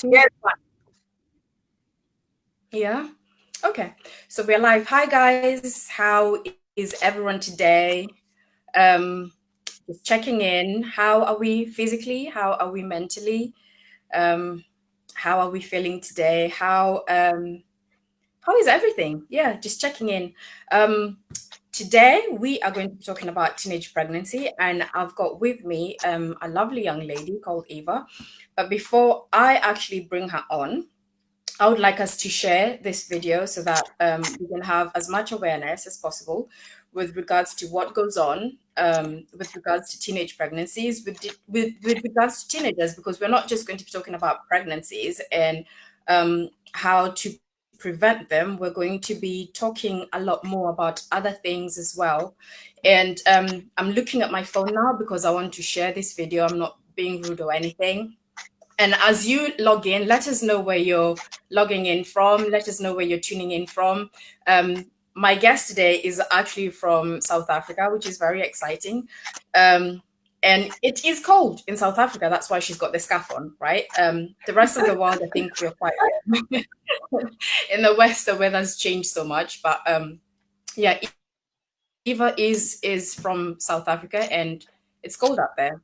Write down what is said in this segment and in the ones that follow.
Yes. Yeah. Okay. So we're live. Hi guys. How is everyone today? Um, just checking in. How are we physically? How are we mentally? Um, how are we feeling today? How is everything? Yeah, just checking in. Um, Today we are going to be talking about teenage pregnancy, and I've got with me a lovely young lady called Eva. But before I actually bring her on, I would like us to share this video so that we can have as much awareness as possible with regards to what goes on with regards to teenage pregnancies, with regards to teenagers, because we're not just going to be talking about pregnancies and how to prevent them. We're going to be talking a lot more about other things as well. And I'm looking at my phone now because I want to share this video. I'm not being rude or anything. And as you log in, let us know where you're logging in from. Let us know where you're tuning in from. My guest today is actually from South Africa, which is very exciting. And it is cold in South Africa. That's why she's got the scarf on, right? The rest of the world, I think we're quite in the West. The weather's changed so much, but yeah, Eva is from South Africa, and it's cold out there.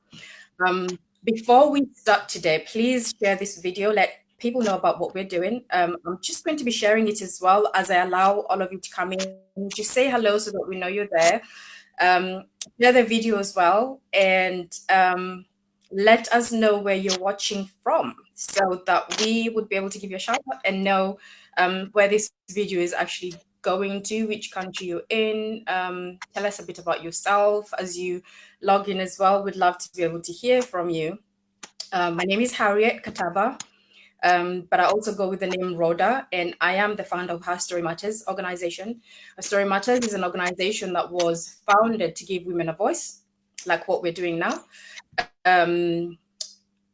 Before we start today, please share this video. Let people know about what we're doing. I'm just going to be sharing it as well as I allow all of you to come in. Just say hello so that we know you're there. Share the video as well, and let us know where you're watching from so that we would be able to give you a shout out and know where this video is actually going to, which country you're in. Tell us a bit about yourself as you log in as well. We'd love to be able to hear from you. My name is Harriet Khataba, but I also go with the name Rhoda, and I am the founder of HerStoryMatters organization. HerStoryMatters is an organization that was founded to give women a voice, like what we're doing now, um,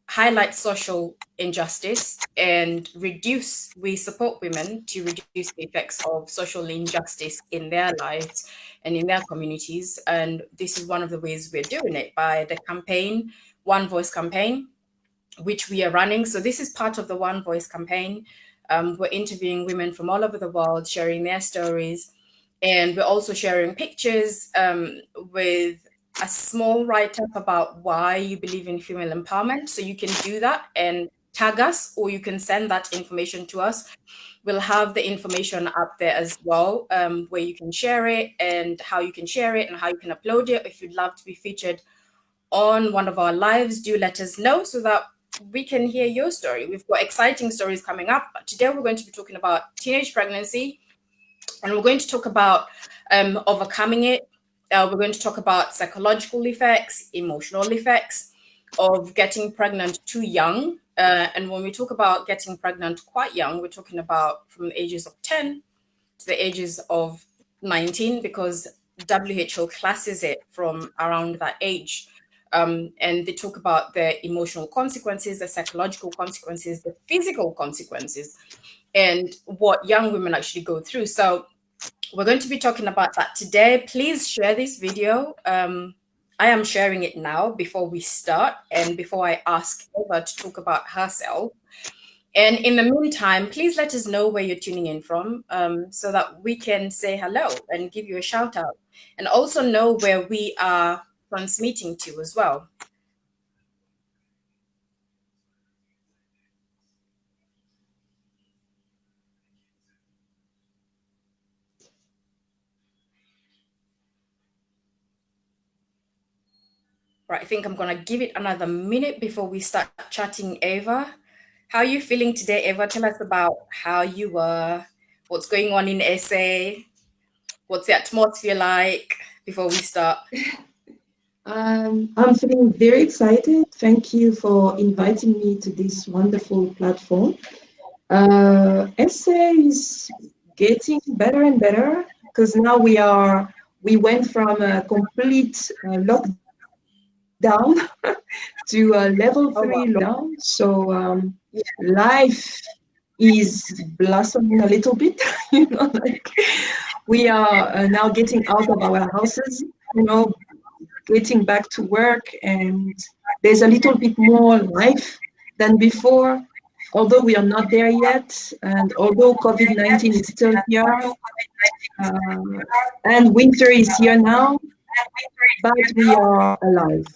highlight social injustice, and we support women to reduce the effects of social injustice in their lives and in their communities. And this is one of the ways we're doing it by the campaign, One Voice campaign, which we are running. So this is part of the One Voice campaign. We're interviewing women from all over the world, sharing their stories. And we're also sharing pictures with a small write-up about why you believe in female empowerment. So you can do that and tag us, or you can send that information to us. We'll have the information up there as well, where you can share it and how you can share it and how you can upload it. If you'd love to be featured on one of our lives, do let us know so that we can hear your story. We've got exciting stories coming up. But today we're going to be talking about teenage pregnancy, and we're going to talk about overcoming it. We're going to talk about psychological effects, emotional effects of getting pregnant too young. And when we talk about getting pregnant quite young, we're talking about from the ages of 10 to the ages of 19, because WHO classes it from around that age. And they talk about the emotional consequences, the psychological consequences, the physical consequences, and what young women actually go through. So we're going to be talking about that today. Please share this video. I am sharing it now before we start and before I ask Eva to talk about herself. And in the meantime, please let us know where you're tuning in from, so that we can say hello and give you a shout out, and also know where we are transmitting to as well. Right, I think I'm going to give it another minute before we start chatting, Eva. How are you feeling today, Eva? Tell us about how you were, what's going on in SA, what's the atmosphere like before we start. I'm feeling very excited. Thank you for inviting me to this wonderful platform. Essay is getting better and better because now we went from a complete lockdown to a level Oh, wow. 3 lockdown. So life is blossoming a little bit, like we are now getting out of our houses, getting back to work, and there's a little bit more life than before. although we are not there yet, and although COVID-19 is still here, and winter is here now, but we are alive.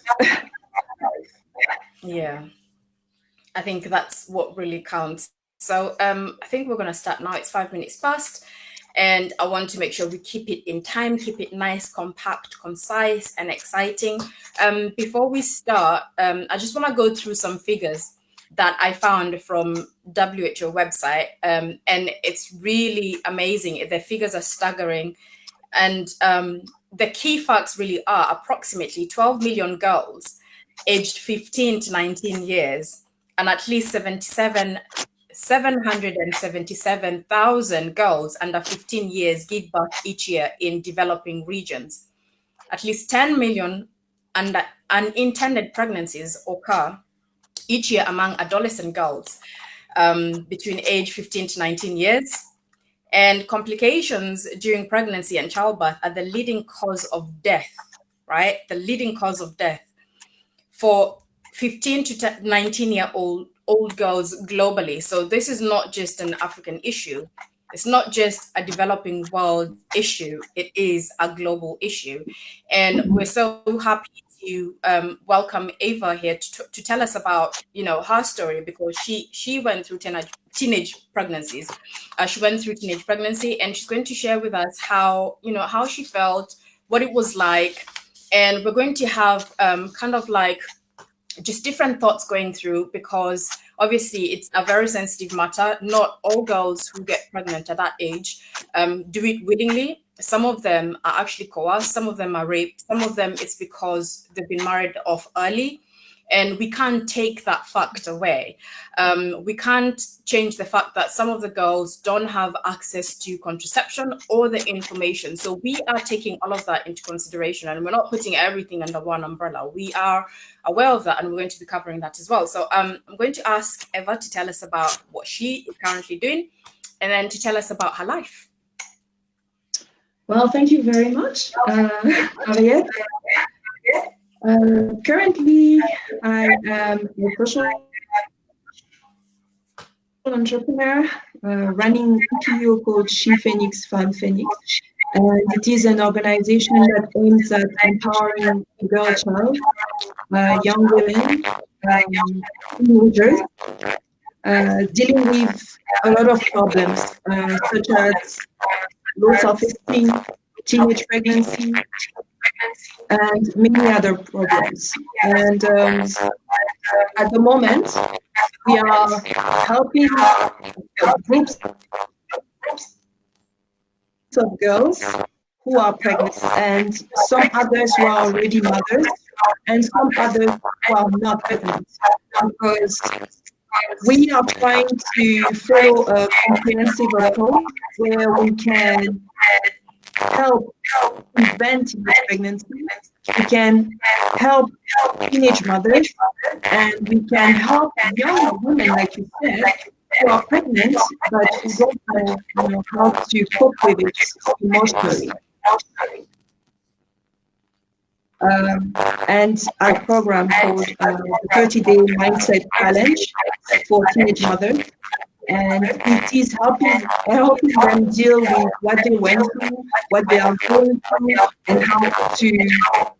Yeah, I think that's what really counts. So I think we're gonna start now. It's 5 minutes past, and I want to make sure we keep it in time, keep it nice, compact, concise, and exciting. Before we start, I just want to go through some figures that I found from WHO website, and it's really amazing. The figures are staggering, and the key facts really are approximately 12 million girls aged 15 to 19 years, and at least 777,000 girls under 15 years give birth each year in developing regions. At least 10 million unintended pregnancies occur each year among adolescent girls between age 15 to 19 years. And complications during pregnancy and childbirth are the leading cause of death, right? The leading cause of death for 15 to 19-year-old girls globally. So this is not just an African issue. It's not just a developing world issue. It is a global issue. And we're so happy to welcome Eva here to tell us about, her story, because she went through teenage pregnancies. She went through teenage pregnancy, and she's going to share with us how she felt, what it was like. And we're going to have kind of like just different thoughts going through, because obviously it's a very sensitive matter. Not all girls who get pregnant at that age do it willingly. Some of them are actually coerced, some of them are raped, some of them it's because they've been married off early. And we can't take that fact away. We can't change the fact that some of the girls don't have access to contraception or the information. So we are taking all of that into consideration, and we're not putting everything under one umbrella. We are aware of that, and we're going to be covering that as well. So I'm going to ask Eva to tell us about what she is currently doing, and then to tell us about her life. Well, thank you very much, Harriet. Currently, I am a social entrepreneur running an NPO called She Phoenix Femme Phoenix, and it is an organization that aims at empowering the girl child, young women, teenagers, dealing with a lot of problems such as low self-esteem, teenage pregnancy, and many other problems. And at the moment, we are helping groups of girls who are pregnant, and some others who are already mothers, and some others who are not pregnant, because we are trying to follow a comprehensive approach where we can help prevent teenage pregnancy, we can help teenage mothers, and we can help young women, like you said, who are pregnant but who don't know how to cope with it emotionally. And our program called the 30-Day Mindset Challenge for teenage mothers. And it is helping them deal with what they went through, what they are going through, and how to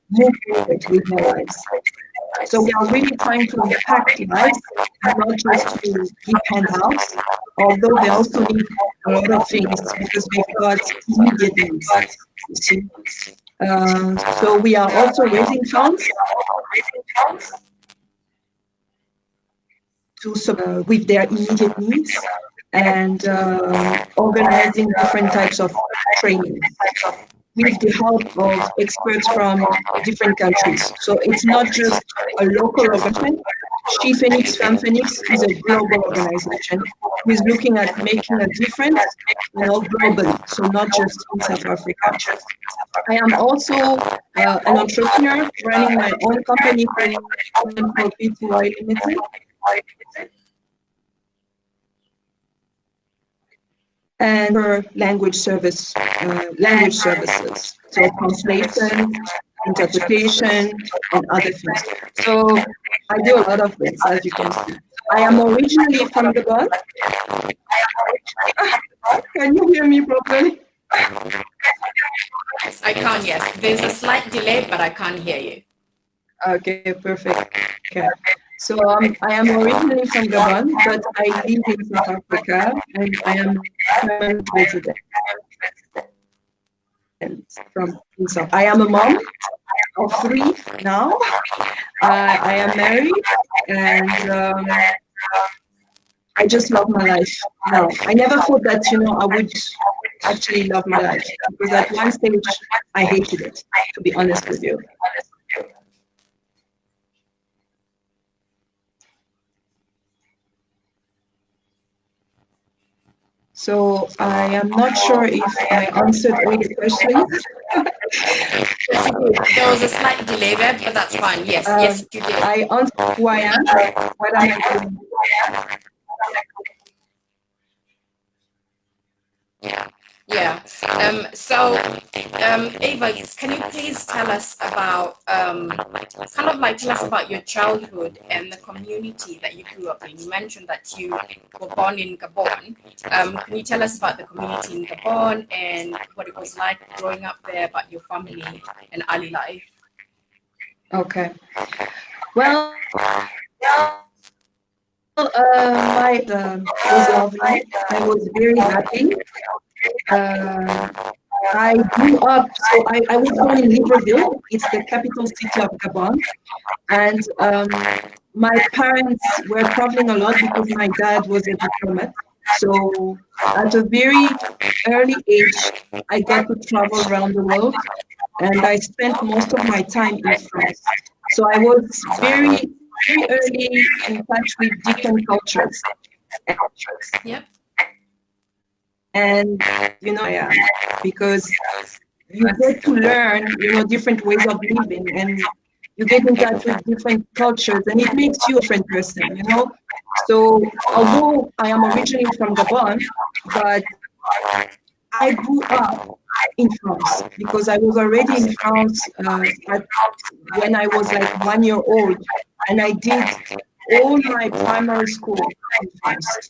move forward with their lives. So we are really trying to impact lives, not just to give handouts, although they also need a lot of things because we've got immediate needs. You see? So we are also raising funds to with their immediate needs, and organizing different types of training with the help of experts from different countries. So it's not just a local organization. She Phoenix Femme Phoenix is a global organization who is looking at making a difference, globally, so not just in South Africa. I am also an entrepreneur running my own company called PTY Limited. And for language services, so translation, interpretation, and other things. So I do a lot of things, as you can see. I am originally from Gabon. Can you hear me properly? I can't, yes. There's a slight delay, but I can't hear you. Okay, perfect. Okay. So I am originally from Gabon, but I live in South Africa and I am permanent resident from South. I am a mom of 3 now. I am married and I just love my life now. I never thought that, I would actually love my life because at one stage I hated it, to be honest with you. So I am not sure if I answered all the questions. There was a slight delay there, but that's fine. Yes, yes, you did. I answered who I am, what am I doing. Yeah. So, Eva, can you please tell us about, tell us about your childhood and the community that you grew up in? You mentioned that you were born in Gabon. Can you tell us about the community in Gabon and what it was like growing up there, about your family and early life? Okay. Well, my was lovely. I was very happy. I grew up, so I was born in Libreville. It's the capital city of Gabon. And my parents were traveling a lot because my dad was a diplomat. So at a very early age, I got to travel around the world. And I spent most of my time in France. So I was very, very early in touch with different cultures. Yep. And I am, because you get to learn, different ways of living, and you get in touch with different cultures, and it makes you a different person, So although I am originally from Gabon, but I grew up in France because I was already in France when I was like 1 year old, and I did all my primary school in France.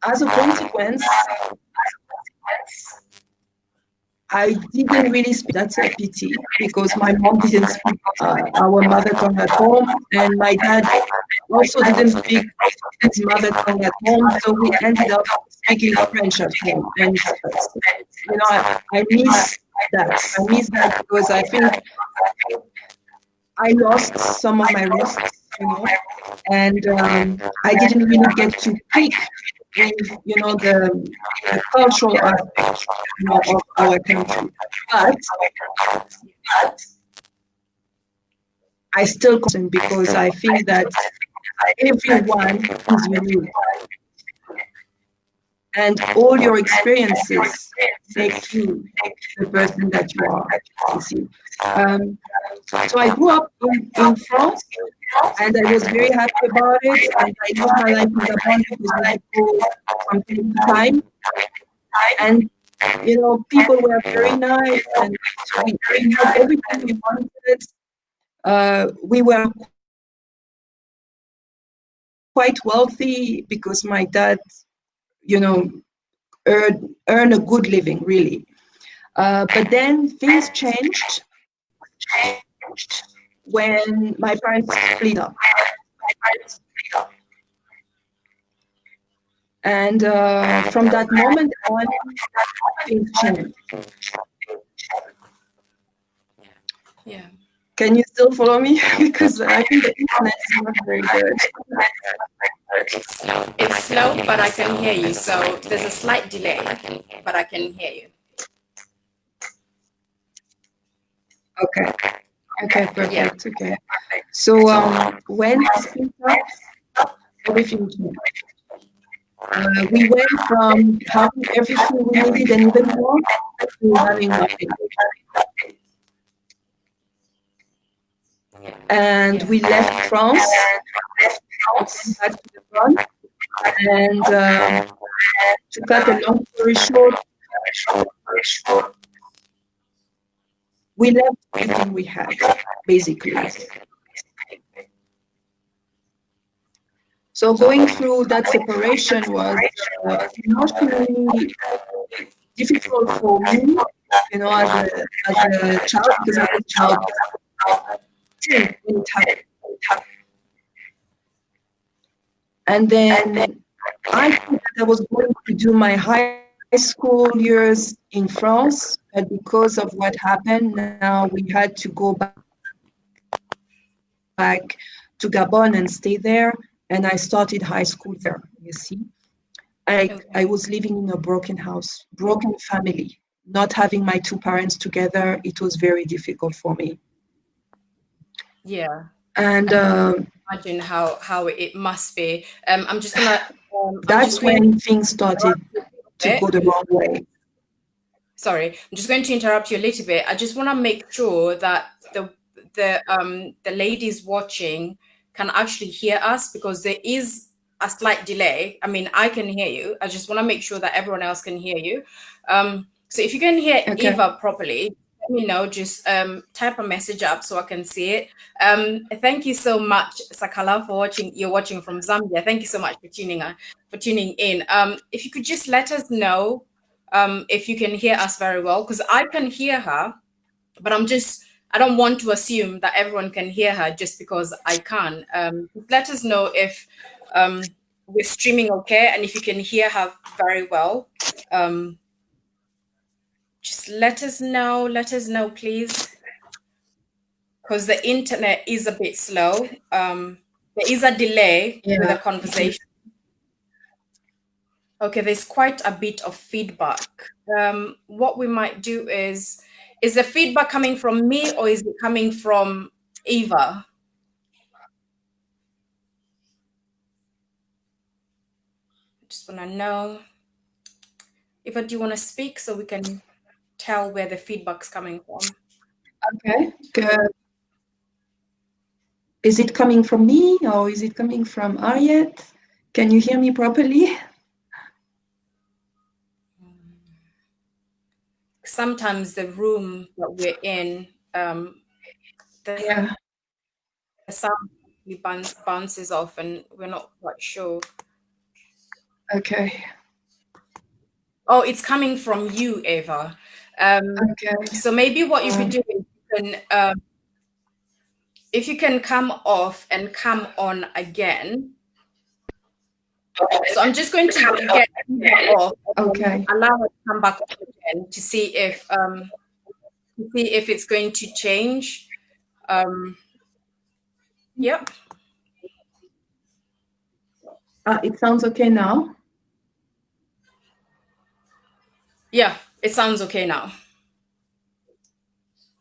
As a consequence, I didn't really speak. That's a pity because my mom didn't speak our mother tongue at home, and my dad also didn't speak his mother tongue at home. So we ended up speaking French at home, and I miss that. I miss that because I think I lost some of my roots, and I didn't really get to pick with, the cultural aspect, of our country. But I still question because I think that everyone is unique, and all your experiences make you the person that you are. You see. So I grew up in France, and I was very happy about it. And I lived my life in Gabon because we had to go from time to time. And people were very nice, and we had everything we wanted. We were quite wealthy because my dad, earned a good living, really. But then things changed when my parents split up. And from that moment on, things changed. Yeah. Can you still follow me? Because I think the internet is not very good. It's slow, but I can hear you. So there's a slight delay, but I can hear you. Okay. Okay, perfect. Yeah. Okay. So when we split up, everything changed. We went from having everything we needed and even more to having nothing. And we left France, back to the front, and to cut a long story short, we left everything we had, basically. So going through that separation was emotionally difficult for me, as a child, because I was about 10 when it happened. And then I thought that I was going to do my high school years in France, but because of what happened, now we had to go back to Gabon and stay there. And I started high school there, you see. I was living in a broken house, broken family. Not having my two parents together, it was very difficult for me. Yeah. And Imagine how it must be. I'm that's just going to when things started interrupt you a little to bit. go the wrong way. Sorry, I'm just going to interrupt you a little bit. I just want to make sure that the ladies watching can actually hear us, because there is a slight delay. I mean, I can hear you. I just want to make sure that everyone else can hear you. So if you can hear Okay. Eva properly, let me know. Just type a message up so I can see it. Thank you so much, Sakala, for watching. You're watching from Zambia. Thank you so much for tuning in. If you could just let us know if you can hear us very well, because I can hear her, but I don't want to assume that everyone can hear her just because I can. Let us know if we're streaming okay and if you can hear her very well. Um, just let us know, please, because the internet is a bit slow. There is a delay with Yeah, the it conversation. is. Okay, there's quite a bit of feedback. What we might do is the feedback coming from me or is it coming from Eva? Just want to know. Eva, do you want to speak so we can tell where the feedback's coming from? Okay. Is it coming from me or is it coming from Harriet? Can you hear me properly? Sometimes the room that we're in, the Yeah. sound bounces off and we're not quite sure. Okay. Oh, it's coming from you, Eva. Okay. So maybe what you could Um, do is if you can come off and come on again. So I'm just going to get Eva off and then okay. allow her to come back on again to see if it's going to change. Um, yep. It sounds okay now. Yeah, it sounds okay now.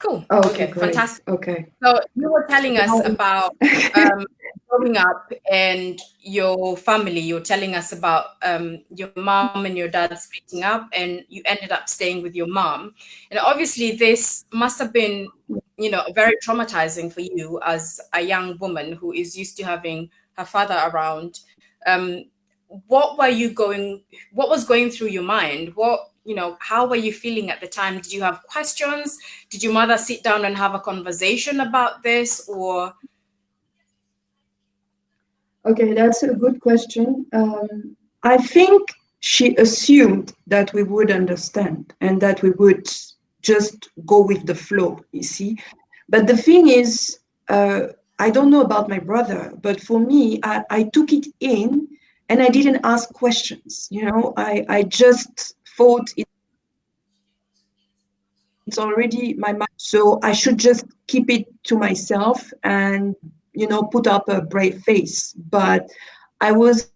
Cool. Okay, Okay, great. fantastic. Okay. So you were telling us Now, about um, growing up and your family. You're telling us about your mom and your dad splitting up, and you ended up staying with your mom. And obviously, this must have been, very traumatizing for you as a young woman who is used to having her father around. Um, what were you going? What was going through your mind? How were you feeling at the time? Did you have questions? Did your mother sit down and have a conversation about this, or okay, that's a good question. I think she assumed that we would understand and that we would just go with the flow, you see. But the thing is, I don't know about my brother, but for me, I took it in and I didn't ask questions. I just thought it's already my mind, so I should just keep it to myself and, put up a brave face. But I was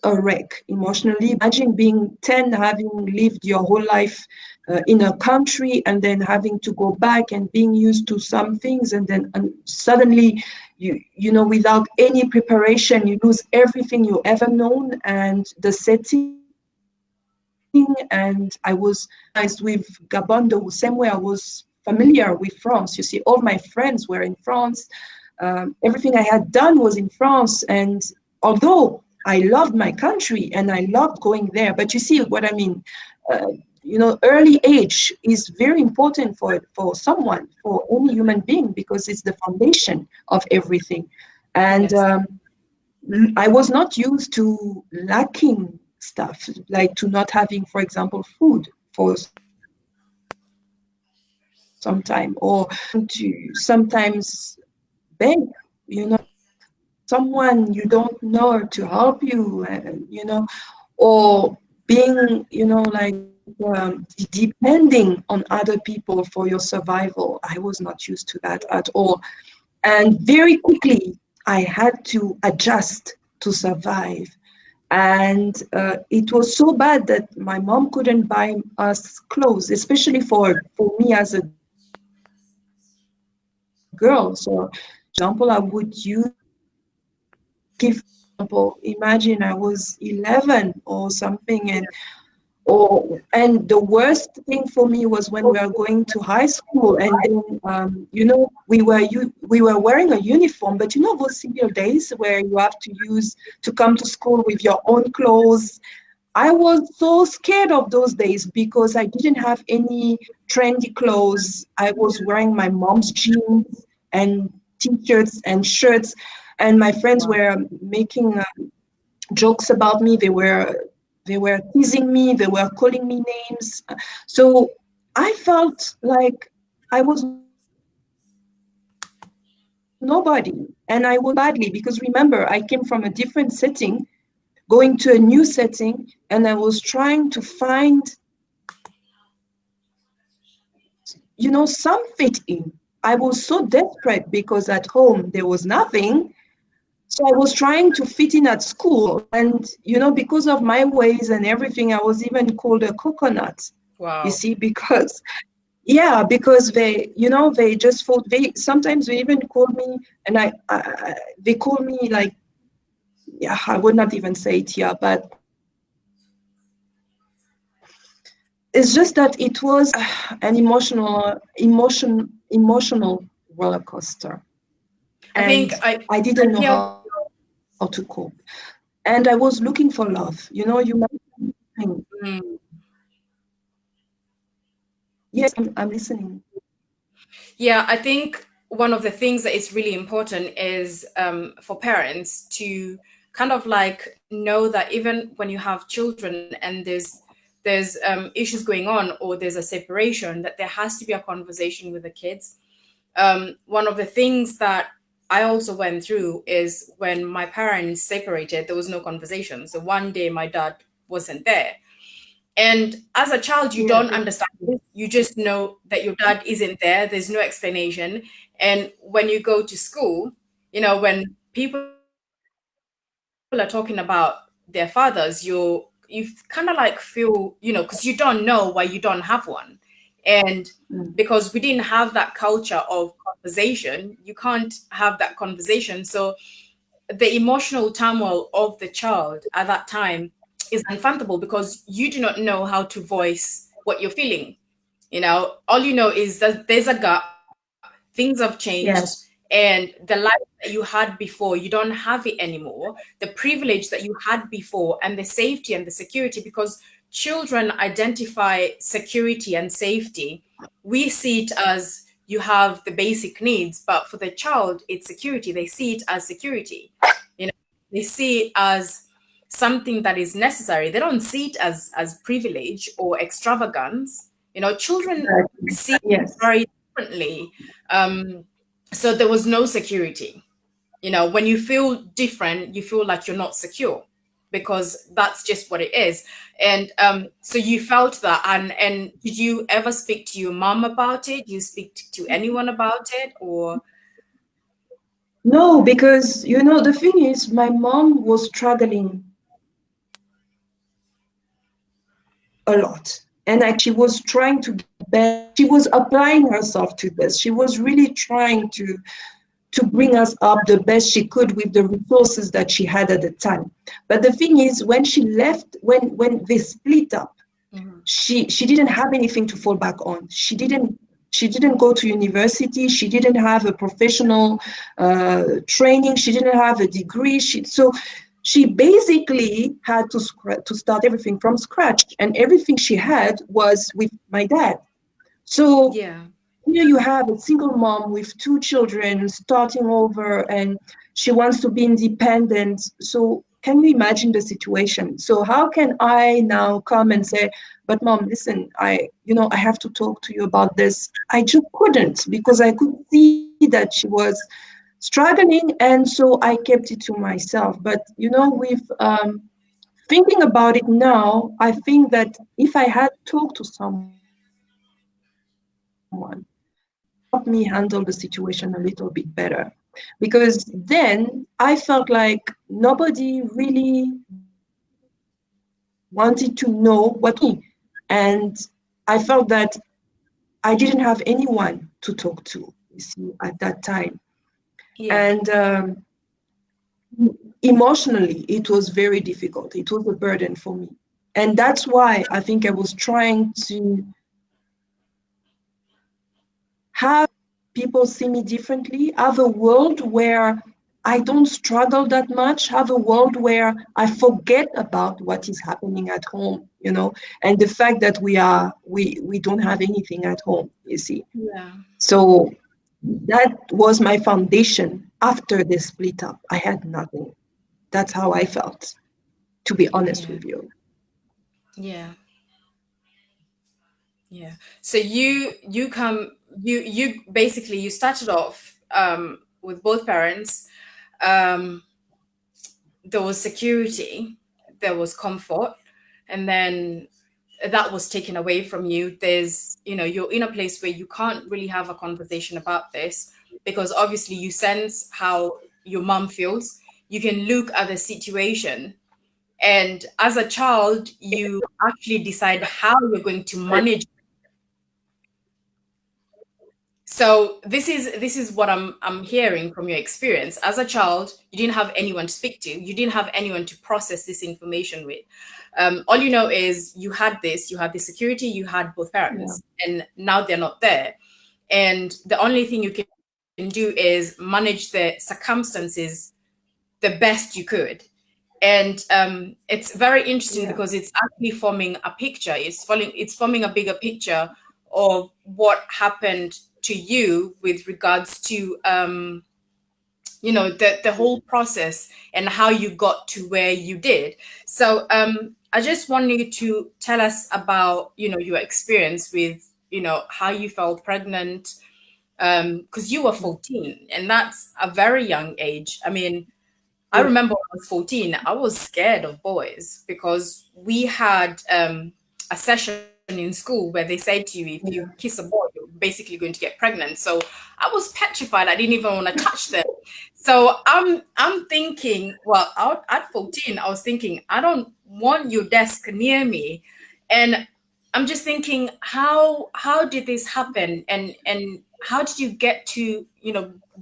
a wreck emotionally because imagine being 10, having lived your whole life in a country and then having to go back and being used to some things, and then suddenly without any preparation, you lose everything you ever known and the setting. And I was familiarized with Gabon the same way I was familiar with France. You see, all my friends were in France. Everything I had done was in France. And although I loved my country and I loved going there, but you see what I mean? Early age is very important for someone, for any human being, because it's the foundation of everything. And yes, I was not used to lacking stuff, like to not having, for example, food for some time, or to sometimes beg, someone you don't know to help you, or being, depending on other people for your survival. I was not used to that at all. And very quickly, I had to adjust to survive. And it was so bad that my mom couldn't buy us clothes, especially for me as a girl. So, example, I would use give, example, imagine I was 11 or something, and the worst thing for me was when we were going to high school, and then we were wearing a uniform, but those single days where you have to use to come to school with your own clothes. I was so scared of those days because I didn't have any trendy clothes. I was wearing my mom's jeans and t-shirts and shirts, and my friends Wow. were making jokes about me. They were teasing me. They were calling me names. So I felt like I was nobody, and I was feeling badly because remember, I came from a different setting, going to a new setting, and I was trying to find, some fit in. I was so desperate because at home there was nothing. So I was trying to fit in at school, and because of my ways and everything, I was even called a coconut. You Wow. see, because yeah, because they just thought, they sometimes they even call me, and they call me like, yeah, I would not even say it here, but it's just that it was an emotional roller coaster, I and think I I I didn't know hear. how to cope. And I was looking for love. You mentioned something. Mm. Yes, I'm listening. Yeah, I think one of the things that is really important is for parents to kind of like know that even when you have children and there's issues going on or there's a separation, that there has to be a conversation with the kids. One of the things that I also went through is when my parents separated, there was no conversation. So one day my dad wasn't there. And as a child, you Yes, don't understand this. You just know that your dad isn't there. There's no explanation. And when you go to school, when people are talking about their fathers, you kind of like feel, because you don't know why you don't have one. And because we didn't mm, have that culture of conversation, you can't have that conversation. So the emotional turmoil of the child at that time is unfathomable because you do not know how to voice what you're feeling. All you know is that there's a gap, things have changed, yes, and the life that you had before, you don't have it anymore. The privilege that you had before, and the safety and the security, because children identify security and safety. We see it as you have the basic needs, but for the child, it's security. They see it as security. You know, they see it as something that is necessary. They don't see it as privilege or extravagance. Children exactly. see it Yes. very differently. Um, so there was no security. When you feel different, you feel like you're not secure because that's just what it is. And so you felt that, and did you ever speak to your mom about it? You speak to anyone about it, or? No, because the thing is, my mom was struggling a lot. And actually, she was trying to get better. She was applying herself to this. She was really trying to bring us up the best she could with the resources that she had at the time. But the thing is, when she left, when they split up, Mhm. she didn't have anything to fall back on. She didn't go to university. She didn't have a professional training. She didn't have a degree. She basically had to start everything from scratch, and everything she had was with my dad. So Yeah. here you have a single mom with two children starting over, and She wants to be independent. So can you imagine the situation? So how can I now come and say, but mom, listen, I have to talk to you about this. I just couldn't, because I could see that she was struggling, and so I kept it to myself. But with thinking about it now, I think that if I had talked to someone, it would have helped me handle the situation a little bit better. Because then I felt like nobody really wanted to know what was happening to me. And I felt that I didn't have anyone to talk to, you see, at that time. Yeah. And emotionally, it was very difficult. It was a burden for me. And that's why I think I was trying to have people see me differently, have a world where I don't struggle that much, have a world where I forget about what is happening at home, and the fact that we don't have anything at home, you see. Yeah. So that was my foundation. After the split up, I had nothing. That's how I felt, to be honest Yeah. with you. Yeah. Yeah. So you basically you started off with both parents. Um, there was security, there was comfort, and then that was taken away from you. There's, you're in a place where you can't really have a conversation about this because obviously you sense how your mom feels. You can look at the situation, and as a child, you actually decide how you're going to manage. So this is what I'm hearing from your experience. As a child, you didn't have anyone to speak to. You didn't have anyone to process this information with. All you know is you had the security, you had both Yeah, parents, and now they're not there. And the only thing you can do is manage the circumstances the best you could. And it's very interesting yeah, because it's actually forming a picture. It's forming a bigger picture of what happened to you with regards to the whole process and how you got to where you did. So I just want you to tell us about your experience with how you felt pregnant, because you were yeah, 14 and that's a very young age. I mean, I yeah, remember when I was 14, I was scared of boys because we had a session in school where they said to you, if you yeah, kiss a boy, you're basically going to get pregnant. So I was petrified. I didn't even want to touch them. So I'm thinking, well, out at 14, I was thinking, I don't want your desk near me. And I'm just thinking, how did this happen? And how did you get to,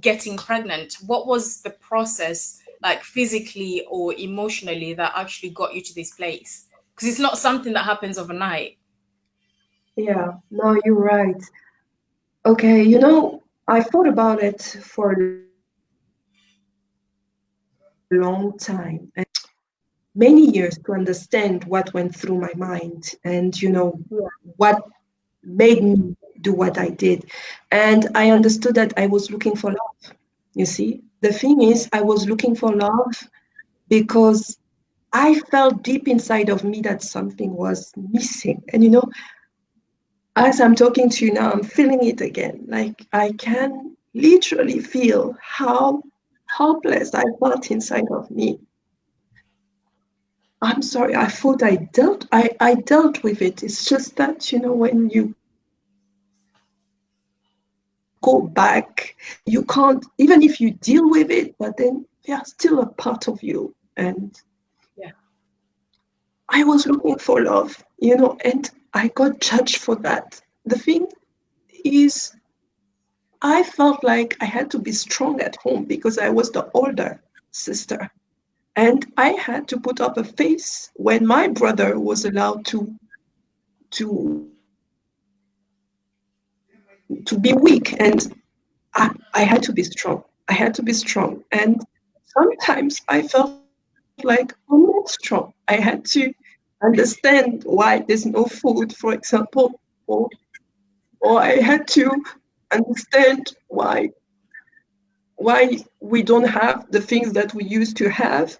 getting pregnant? What was the process like physically or emotionally that actually got you to this place? Because it's not something that happens overnight. yeah. No, you're right. Okay, I thought about it for a long time, and many years to understand what went through my mind, and Yeah. what made me do what I did. And I understood that I was looking for love. You see, the thing Yeah. is, I was looking for love because I felt deep inside of me that something was missing. And as I'm talking to you now, I'm feeling it again. Like I can literally feel how helpless I felt inside of me. I'm sorry, I thought I dealt with it. It's just that, when you go back, you can't, even if you deal with it, but then they are still a part of you. And Yeah. I was looking for love, and I got judged for that. The thing is, I felt like I had to be strong at home because I was the older sister. And I had to put up a face when my brother was allowed to to be weak. And I had to be strong. I had to be strong. And sometimes I felt like I'm not strong. I had to understand why there's no food, for example, or I had to understand why we don't have the things that we used to have,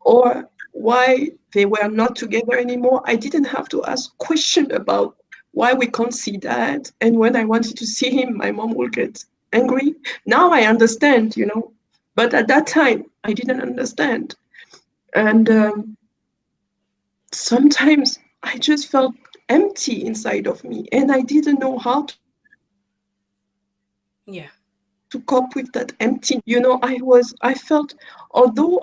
or why they were not together anymore. I didn't have to ask question about why we can't see dad. And when I wanted to see him, my mom will get angry. Now I understand, but at that time I didn't understand. And sometimes I just felt empty inside of me, and I didn't know how to cope with that emptiness. Yeah. I felt, although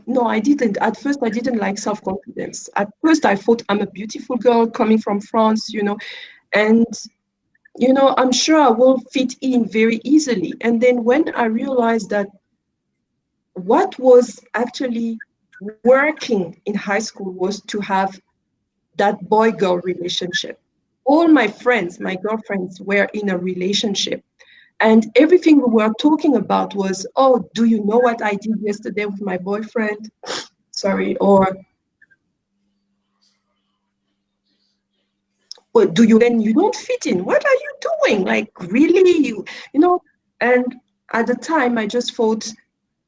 no, I didn't. At first, I didn't like self-confidence. At first, I thought I'm a beautiful girl coming from France, and, I'm sure I will fit in very easily. And then when I realized that what was actually working in high school was to have that boy-girl relationship. All my friends, my girlfriends, were in a relationship. And everything we were talking about was, oh, do you know what I did yesterday with my boyfriend? Sorry. Or, well, do you then you don't fit in? What are you doing? Like, really? And at the time, I just thought,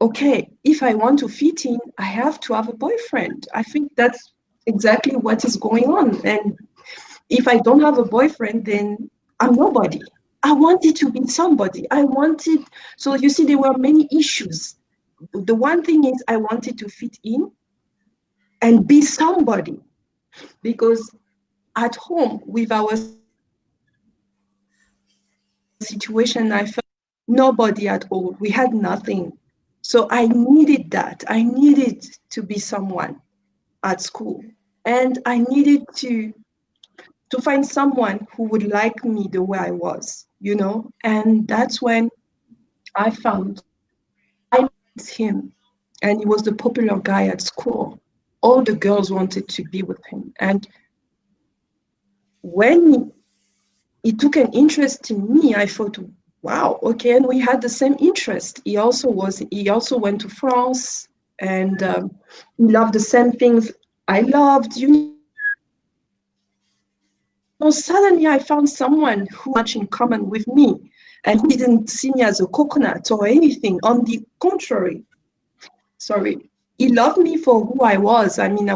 okay, if I want to fit in, I have to have a boyfriend. I think that's exactly what is going on. And if I don't have a boyfriend, then I'm nobody. I wanted to be somebody. So you see, there were many issues. The one thing is, I wanted to fit in and be somebody, because at home with our situation, I felt nobody at all. We had nothing. So I needed that. I needed to be someone at school. And I needed to find someone who would like me the way I was, And that's when I found I met him, and he was the popular guy at school. All the girls wanted to be with him. And when he took an interest in me, I thought, wow, okay. And we had the same interest. He also went to France, and he loved the same things I loved. Suddenly I found someone who had so much in common with me, and who didn't see me as a coconut or anything. On the contrary, sorry, he loved me for who I was. I mean, I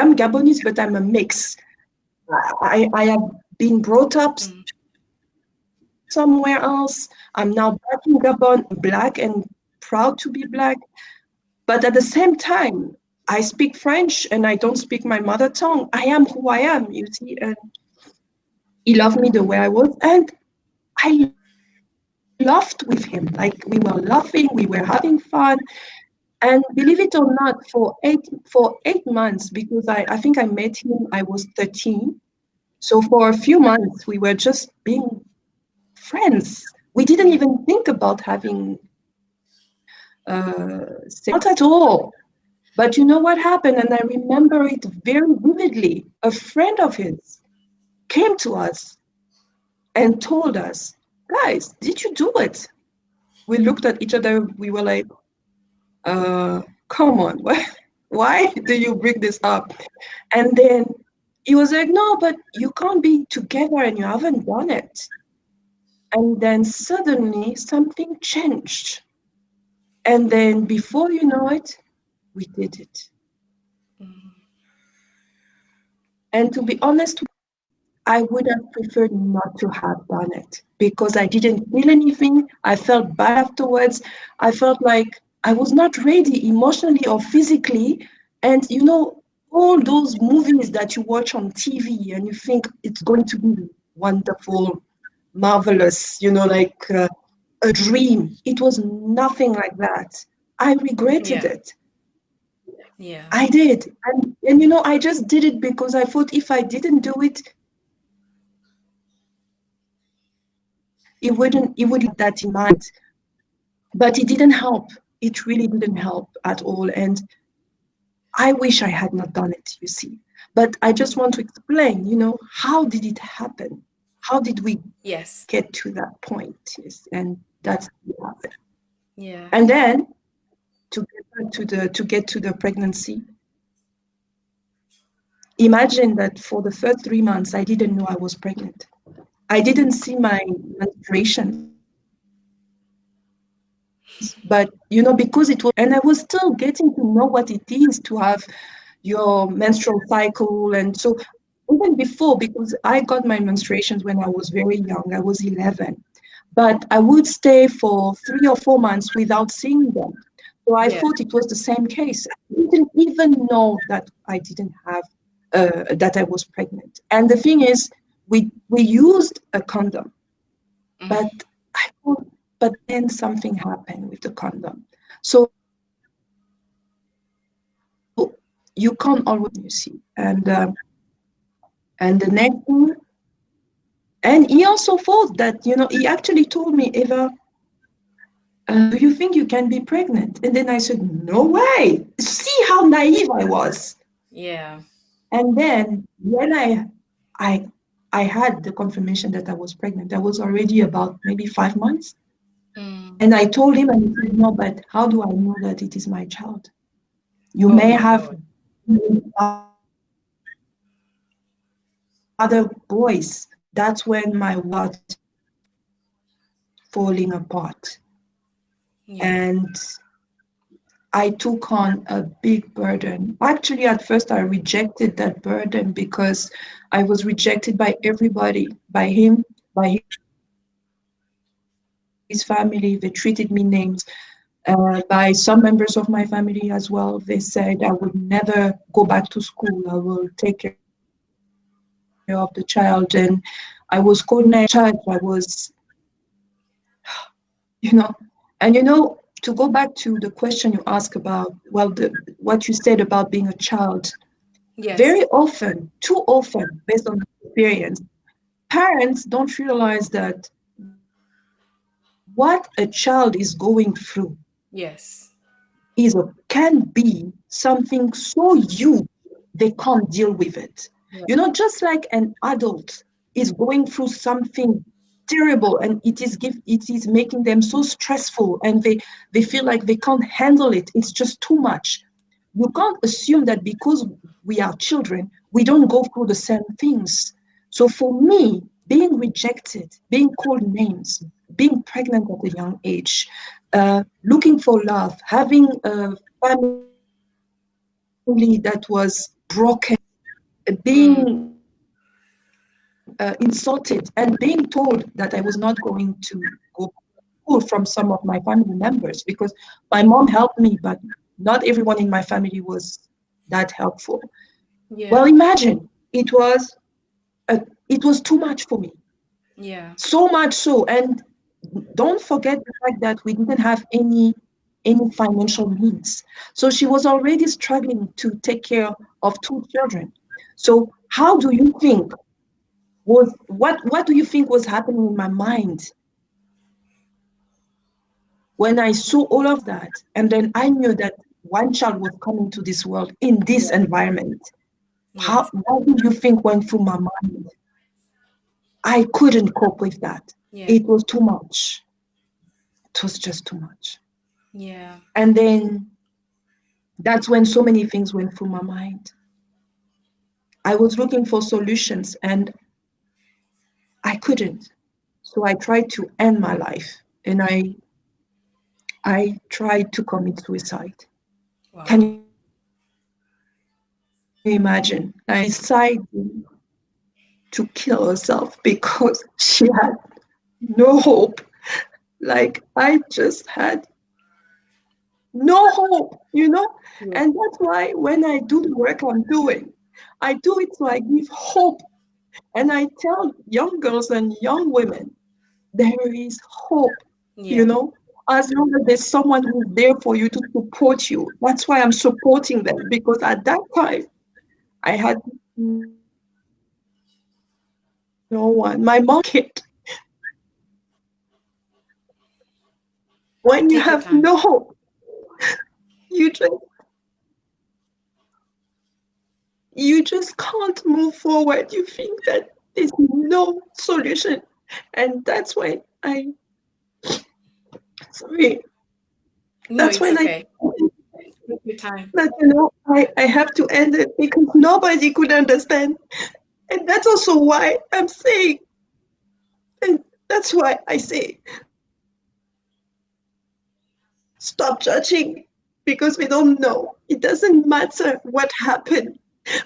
am Gabonese, but I'm a mix. I have been brought up Mm. somewhere else. I'm now back in Gabon, black and proud to be black. But at the same time, I speak French and I don't speak my mother tongue. I am who I am, you see. And he loved me the way I was. And I laughed with him. Like, we were laughing, we were having fun. And believe it or not, for 8 months, because I think I met him, I was 13. So for a few months, we were just being friends. We didn't Yeah. even think about having not at all. But you know what happened? And I remember it very vividly. A friend of his came to us and told us, guys, did you do it? We looked at each other. We were like, come on, why do you bring this up? And then he was like, no, but you can't be together and you haven't done it. And then suddenly something changed. And then before you know it, we did it. And to be honest, I would have preferred not to have done it because I didn't feel anything. I felt bad afterwards. I felt like I was not ready emotionally or physically. And all those movies that you watch on TV and you think it's going to be wonderful, marvelous, like a dream. It was nothing like that. I regretted Yeah. it. Yeah. I did. And I just did it because I thought if I didn't do it, it wouldn't that in mind. But it didn't help. It really didn't help at all. And I wish I had not done it, you see. But I just want to explain, how did it happen? How did we Yes. get to that point? Yes, and that's how it happened. Yeah. And then to get to the pregnancy, imagine that for the first 3 months, I didn't know I was pregnant. I didn't see my menstruation. but because it was, and I was still getting to know what it is to have your menstrual cycle. And so even before, because I got my menstruations when I was very young, I was 11, but I would stay for 3 or 4 months without seeing them. So I Yeah. thought it was the same case. I didn't even know that I didn't have that I was pregnant. And the thing is, we used a condom, but Mm. I thought, but then something happened with the condom. So you can't always, you see. And the next thing, and he also thought that, he actually told me, Eva, do you think you can be pregnant? And then I said, no way. See how naive I was. Yeah. And then when I I had the confirmation that I was pregnant, I was already about maybe 5 months. Mm. And I told him, and he said, no, but how do I know that it is my child? You Oh may my have God. other boys. That's when my world falling apart. Yeah. And I took on a big burden. Actually, at first, I rejected that burden because I was rejected by everybody, by him, by his family. They treated me names. By some members of my family as well. They said I would never go back to school. I will take care of the child. And I was called names in church. And to go back to the question you asked about, well, what you said about being a child, very Yes. often, too often, based on experience, parents don't realize that what a child is going through Yes. can be something so huge they can't deal with it. Yeah. Just like an adult is going through something terrible, and it is making them so stressful, and they feel like they can't handle it. It's just too much. You can't assume that because we are children, we don't go through the same things. So for me, being rejected, being called names, being pregnant at a young age, looking for love, having a family that was broken, being Mm. insulted, and being told that I was not going to go to school from some of my family members, because my mom helped me, but not everyone in my family was that helpful. Well, Yeah. imagine it was too much for me, Yeah. so much so. And don't forget the fact that we didn't have any financial means. So she was already struggling to take care of two children. So how do you think what do you think was happening in my mind when I saw all of that? And then I knew that one child was coming to this world in this Yeah. environment. Yes. What do you think went through my mind? I couldn't cope with that. Yeah. It was too much. It was just too much. Yeah. And then that's when so many things went through my mind. I was looking for solutions and I couldn't. So I tried to end my life, and I tried to commit suicide. Can Wow. you imagine? I decided to kill herself because she had no hope. Like I just had no hope. And Yeah. that's why when I do the work I'm doing, I do it so I give hope. And I tell young girls and young women, there is hope, you Yeah. know, as long as there's someone who's there for you to support you. That's why I'm supporting them, because at that time, I had no one. My mom was there. My mom was kid. When you Take your have time. no hope, you just you just can't move forward. You think that there's no solution. And that's when sorry, No, that's it's when I okay. Take your time. that I have to end it, because nobody could understand. And that's also why I'm saying, and that's why I say, stop judging because we don't know. It doesn't matter what happened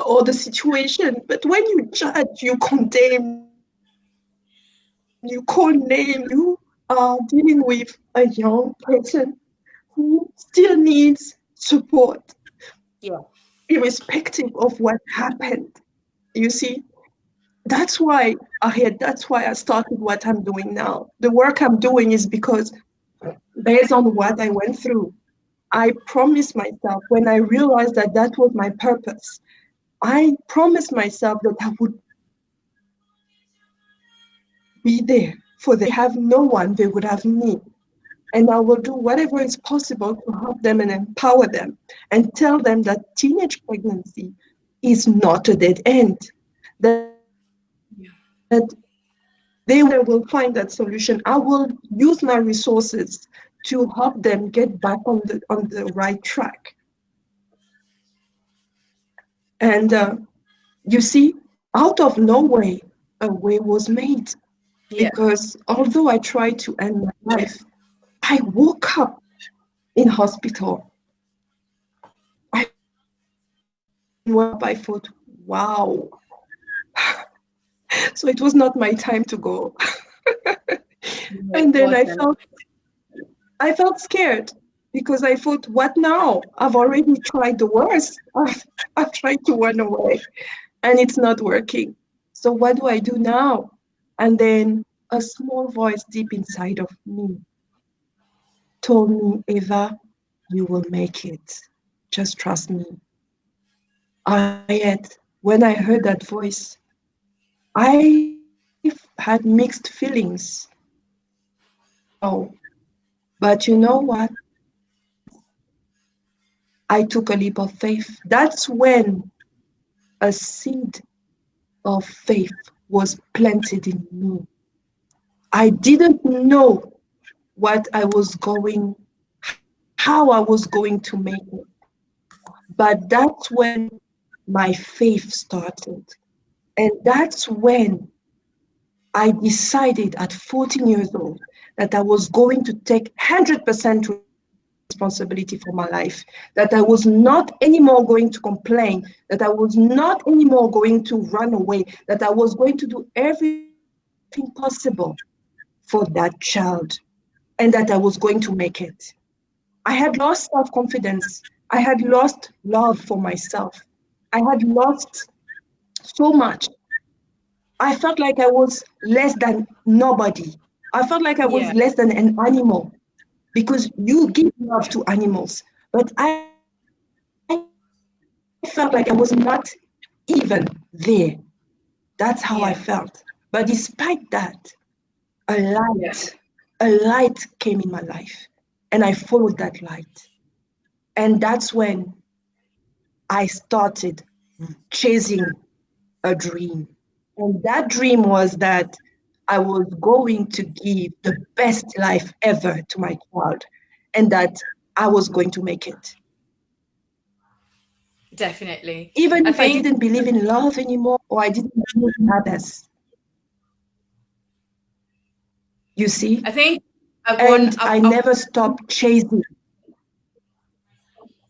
or the situation, but when you judge, you condemn, you call name, you are dealing with a young person who still needs support, Yeah. irrespective of what happened. You see, that's why, Harriet, that's why I started what I'm doing now. The work I'm doing is because based on what I went through, I promised myself when I realized that that was my purpose, I promised myself that I would be there for them. If they have no one, they would have me. And I will do whatever is possible to help them and empower them and tell them that teenage pregnancy is not a dead end, that they will find that solution. I will use my resources to help them get back on the right track. And you see, out of no way, a way was made. Yeah. Because although I tried to end my life, I woke up in hospital. I woke up and when I woke up, I thought, wow. So it was not my time to go. No, it And then wasn't. I felt scared because I thought, what now? I've already tried the worst. I've tried to run away and it's not working. So what do I do now? And then a small voice deep inside of me told me, Eva, you will make it. Just trust me. Yet, when I heard that voice, I had mixed feelings. Wow. But you know what? I took a leap of faith. That's when a seed of faith was planted in me. I didn't know what I was going, how I was going to make it. But that's when my faith started. And that's when I decided at 14 years old that I was going to take 100% responsibility for my life, that I was not anymore going to complain, that I was not anymore going to run away, that I was going to do everything possible for that child, and that I was going to make it. I had lost self confidence. I had lost love for myself. I had lost so much. I felt like I was less than nobody. I felt like I was Yeah. less than an animal because you give love to animals. But I felt like I was not even there. That's how I felt. But despite Yeah. that, a Yeah. light came in my life and I followed that light. And that's when I started chasing a dream. And that dream was that I was going to give the best life ever to my child and that I was going to make it. Definitely. Even I if I think didn't believe in love anymore or I didn't believe in happiness, you see? I think I want And I never stopped chasing.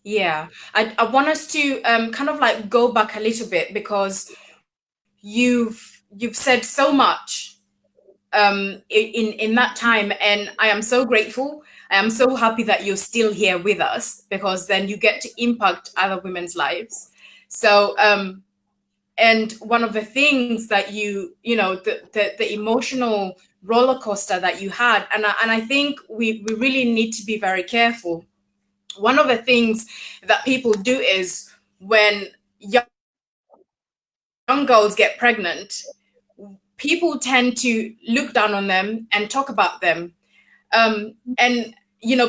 yeah. I want us to kind of like go back a little bit because you've said so much in that time, and I am so grateful. I am so happy that you're still here with us because then you get to impact other women's lives. So and one of the things that you know the emotional roller coaster that you had, and I think we really need to be very careful. One of the things that people do is when young girls get pregnant, people tend to look down on them and talk about them. And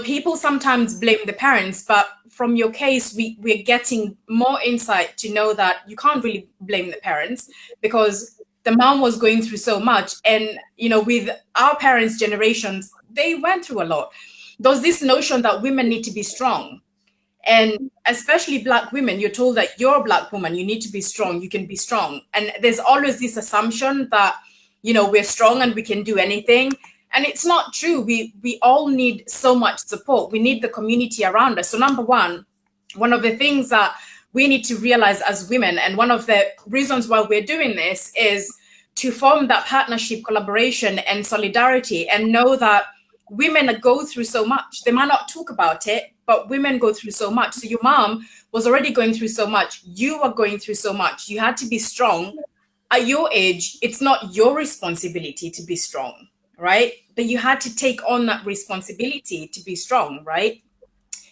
people sometimes blame the parents, but from your case, we're getting more insight to know that you can't really blame the parents because the mom was going through so much. And with our parents' generations, they went through a lot. There's this notion that women need to be strong, and especially black women, you're told that you're a black woman, you need to be strong, you can be strong, and there's always this assumption that we're strong and we can do anything. And it's not true. We all need so much support. We need the community around us. So number one of the things that we need to realize as women, and one of the reasons why we're doing this, is to form that partnership, collaboration, and solidarity, and know that women go through so much. They might not talk about it, but women go through so much. So your mom was already going through so much. You are going through so much. You had to be strong. At your age, it's not your responsibility to be strong, right? But you had to take on that responsibility to be strong, right?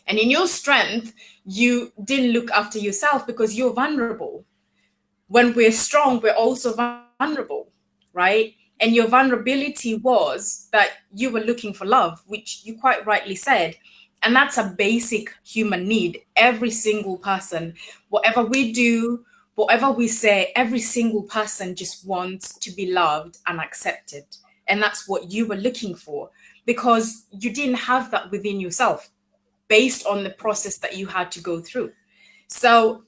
And in your strength, you didn't look after yourself because you're vulnerable. When we're strong, we're also vulnerable, right? And your vulnerability was that you were looking for love, which you quite rightly said. And that's a basic human need. Every single person, whatever we do, whatever we say, every single person just wants to be loved and accepted. And that's what you were looking for, because you didn't have that within yourself based on the process that you had to go through. So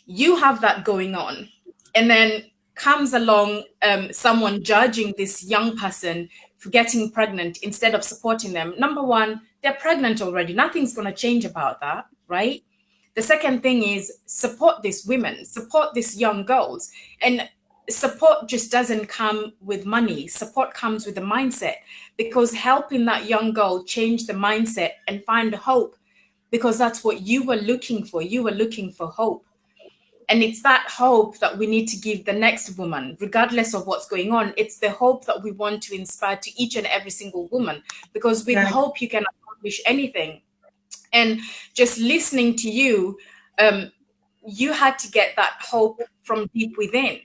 you have that going on, and then comes along someone judging this young person for getting pregnant instead of supporting them. Number one, they're pregnant already. Nothing's going to change about that, right? The second thing is support these women, support these young girls. And support just doesn't come with money. Support comes with the mindset, because helping that young girl change the mindset and find hope, because that's what you were looking for. You were looking for hope. And it's that hope that we need to give the next woman, regardless of what's going on. It's the hope that we want to inspire to each and every single woman, because with hope, you can accomplish anything. And just listening to you, you had to get that hope from deep within.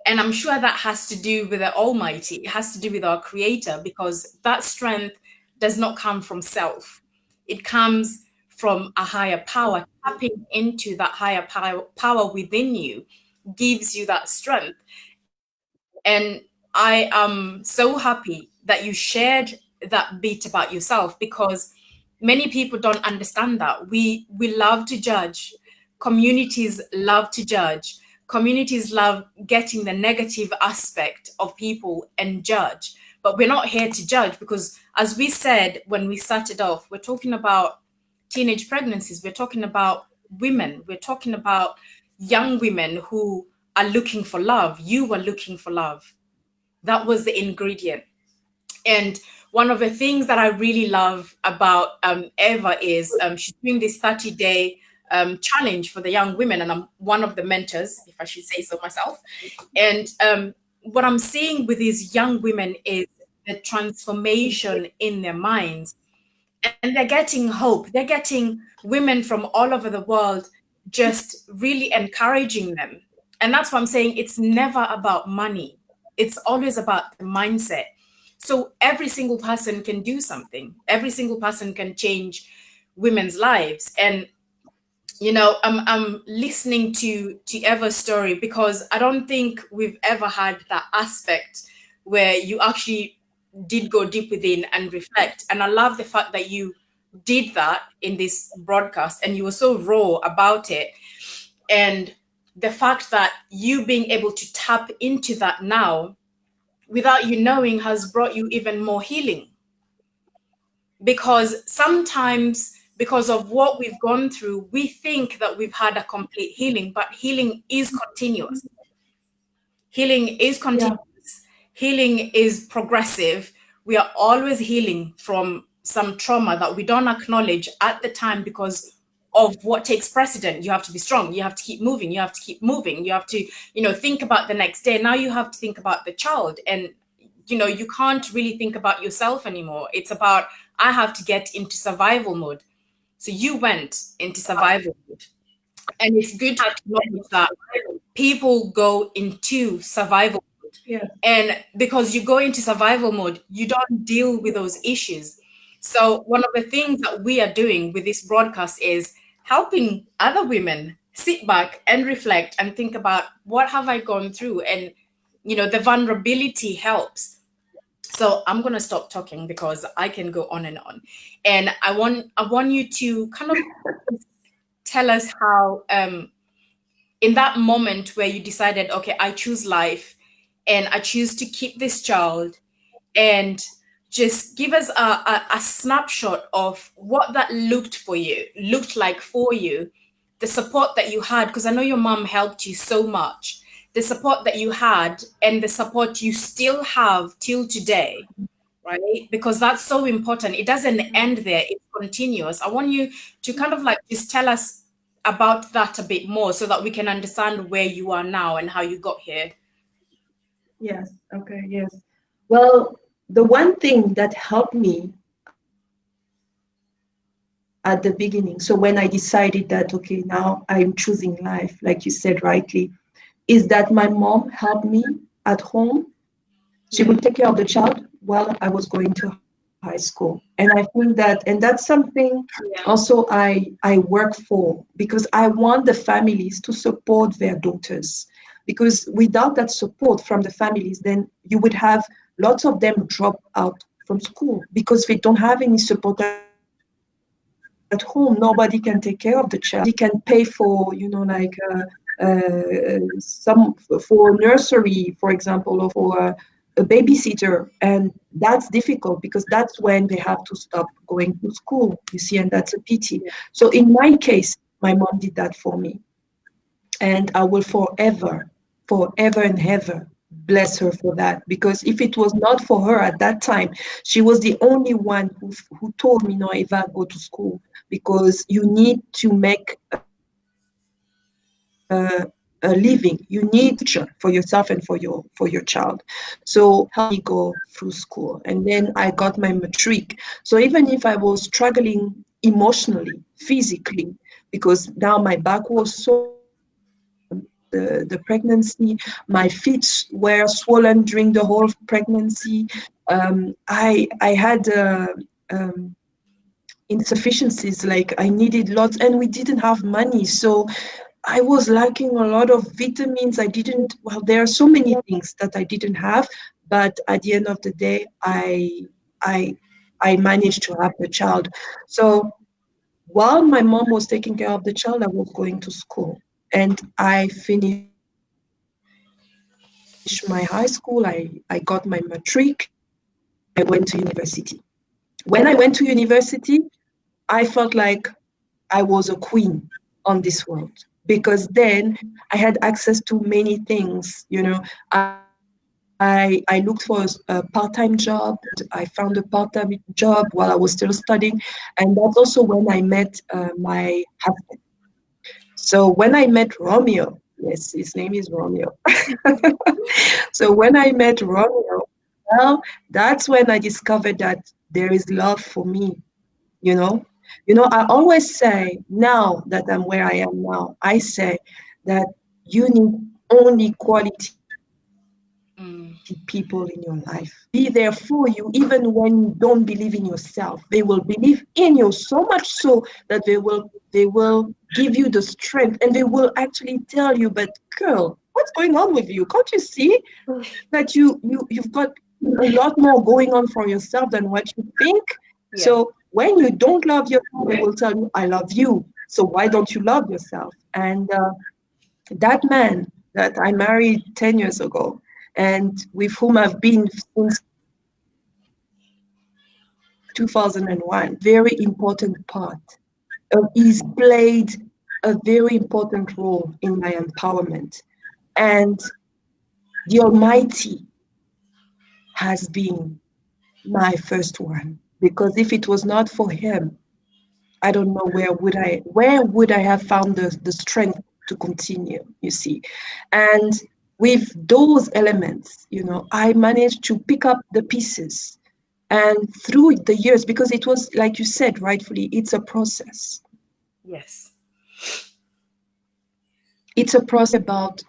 And I'm sure that has to do with the Almighty. It has to do with our Creator, because that strength does not come from self. It comes from a higher power. Tapping into that higher power within you gives you that strength. And I am so happy that you shared that bit about yourself, because many people don't understand that. We love to judge. Communities love to judge. Communities love getting the negative aspect of people and judge. But we're not here to judge, because as we said when we started off, we're talking about teenage pregnancies. We're talking about women. We're talking about young women who are looking for love. You were looking for love. That was the ingredient. And one of the things that I really love about Eva is she's doing this 30-day challenge for the young women. And I'm one of the mentors, if I should say so myself. And what I'm seeing with these young women is the transformation in their minds. And they're getting hope. They're getting women from all over the world just really encouraging them. And that's why I'm saying it's never about money. It's always about the mindset. So every single person can do something. Every single person can change women's lives. And I'm listening to Eva's story, because I don't think we've ever had that aspect where you actually did go deep within and reflect. And I love the fact that you did that in this broadcast, and you were so raw about it. And the fact that you being able to tap into that now without you knowing has brought you even more healing. Because sometimes, because of what we've gone through, we think that we've had a complete healing, but healing is continuous. Healing is continuous. Healing is progressive. We are always healing from some trauma that we don't acknowledge at the time because of what takes precedent. You have to be strong. You have to keep moving. You have to keep moving. You have to, think about the next day. Now you have to think about the child. And, you can't really think about yourself anymore. It's about, I have to get into survival mode. So you went into survival mode. And it's good to acknowledge that people go into survival mode. Yeah. And because you go into survival mode, you don't deal with those issues. So one of the things that we are doing with this broadcast is helping other women sit back and reflect and think about, what have I gone through? And, the vulnerability helps. So I'm going to stop talking, because I can go on and on. And I want you to kind of tell us how, in that moment where you decided, okay, I choose life and I choose to keep this child, and just give us a snapshot of what that looked like for you, the support that you had, because I know your mom helped you so much, the support that you had and the support you still have till today, right? Because that's so important. It doesn't end there, it's continuous. I want you to kind of like just tell us about that a bit more so that we can understand where you are now and how you got here. Yes. Okay. Yes. Well, the one thing that helped me at the beginning, so when I decided that, okay, now I'm choosing life, like you said rightly, is that my mom helped me at home. She would Yeah. take care of the child while I was going to high school. And I think that, and that's something Yeah. also I work for, because I want the families to support their daughters. Because without that support from the families, then you would have lots of them drop out from school because they don't have any support at home. Nobody can take care of the child. Nobody can pay for, some for nursery, for example, or for a babysitter. And that's difficult because that's when they have to stop going to school, you see, and that's a pity. So in my case, my mom did that for me. And I will forever, forever and ever bless her for that. Because if it was not for her at that time, she was the only one who told me, no, Eva, go to school because you need to make a living. You need a future for yourself and for your child. So help me go through school. And then I got my matric. So even if I was struggling emotionally, physically, because now my back was sore from the pregnancy, my feet were swollen during the whole pregnancy. I had insufficiencies, like I needed lots, and we didn't have money. So I was lacking a lot of vitamins. I didn't, well, there are so many things that I didn't have, but at the end of the day, I, I managed to have the child. So while my mom was taking care of the child, I was going to school, and I finished my high school. I got my matric, and then I went to university. When I went to university, I felt like I was a queen on this world, because then I had access to many things. I looked for a part-time job, and I found a part-time job while I was still studying. And that's also when I met my husband. So when I met Romeo, yes, his name is Romeo. So when I met Romeo, well, that's when I discovered that there is love for me, you know. I always say, now that I'm where I am now, I say that you need only quality people in your life. Mm. They will be there for you even when you don't believe in yourself. They will believe in you so much so that they will give you the strength, and they will actually tell you, but girl, what's going on with you? Can't you see that you've got a lot more going on for yourself than what you think? Yeah. So when you don't love yourself, they will tell you, I love you. So why don't you love yourself? And that man that I married 10 years ago, and with whom I've been since 2001, very important part. He's played a very important role in my empowerment. And the Almighty has been my first one, because if it was not for him, I don't know where would I have found the strength to continue, you see. And with those elements, I managed to pick up the pieces. And through the years, because it was, like you said rightfully, it's a process. Yes. It's a process about,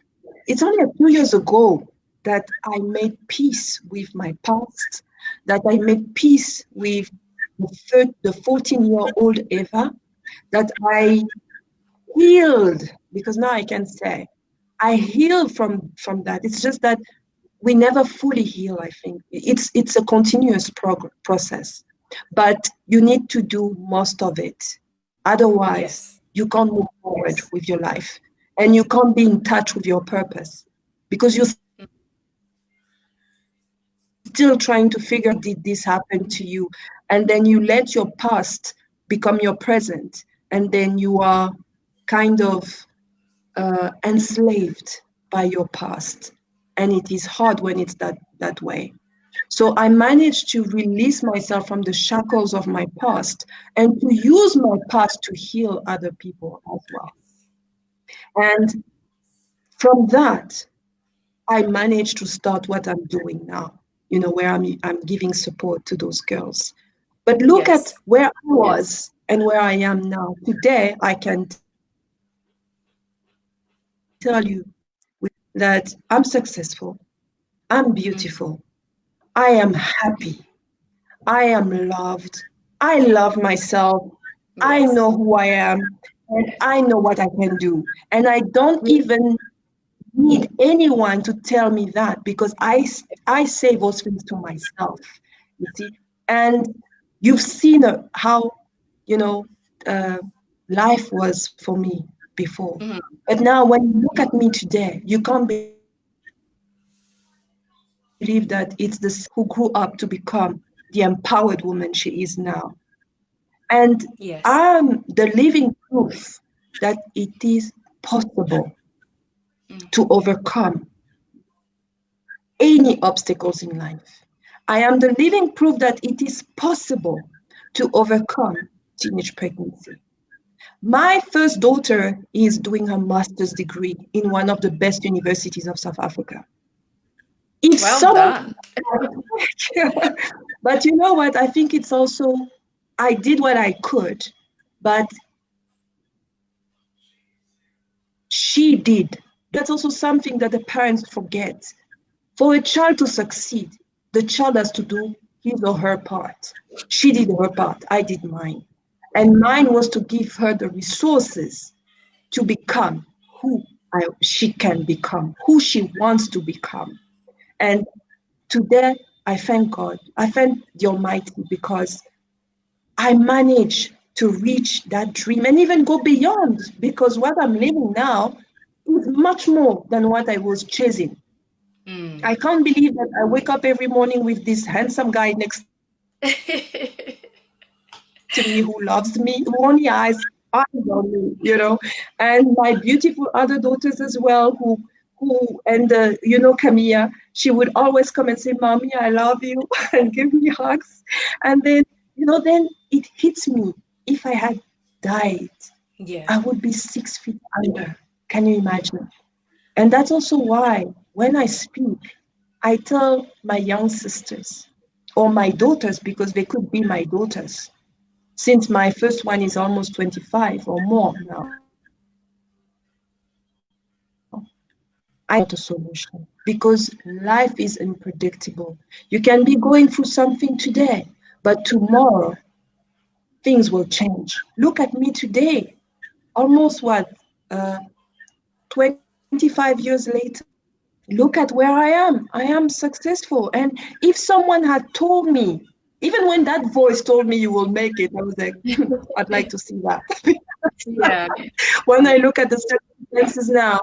it's only a few years ago that I made peace with my past, that I made peace with the 14-year-old Eva, that I healed, because now I can say I healed from that. It's just that we never fully heal. I think it's a continuous process, but you need to do most of it. Otherwise, Yes. you can't move forward with your life, and you can't be in touch with your purpose, because you think that you are doing everything right. still trying to figure out, did this happen to you? And then you let your past become your present, and then you are kind of enslaved by your past. And it is hard when it's that way. So I managed to release myself from the shackles of my past and to use my past to heal other people as well. And from that, I managed to start what I'm doing now, where I'm giving support to those girls. But look at Yes. where I was and where I am now. Today, I can tell you with that I'm successful, I'm beautiful, I am happy, I am loved, I love myself, I Yes. know who I am, and I know what I can do. And I don't even need anyone to tell me that because I say those things to myself, you see. And you've seen how, you know, uh, life was for me before. Mhm. But now when you look at me today, you can't believe that it's the same girl who grew up to become the empowered woman she is now. And I'm the Yes. living proof that it is possible to overcome any obstacles in life. I am the living proof that it is possible to overcome teenage pregnancy. My first daughter is doing her master's degree in one of the best universities of South Africa. If Well someone, done. but you know what? I think it's also, I did what I could, but she did. That's also something that the parents forget. For a child to succeed, the child has to do his or her part. She did her part, I did mine. And mine was to give her the resources to become who she can become, who she wants to become. And today, I thank God. I thank the Almighty because I managed to reach that dream and even go beyond because what I'm living now is much more than what I was chasing. I can't believe that I wake up every morning with this handsome guy next to me who loves me, who only has eyes on me, and my beautiful other daughters as well, who Camilla, she would always come and say, "Mommy, I love you," and give me hugs, and then it hits me. If I had died, Yeah. I would be 6 feet under. Can you imagine? And that's also why when I speak, I tell my young sisters or my daughters, because they could be my daughters, since my first one is almost 25 or more now. I tell them, I am not a solution because life is unpredictable. You can be going through something today, but tomorrow things will change. Look at me today, almost uh, 25 years later. Look at where I am. I am successful. And if someone had told me, even when that voice told me you will make it, I was like, I'd like to see that. Yeah. When I look at the circumstances now,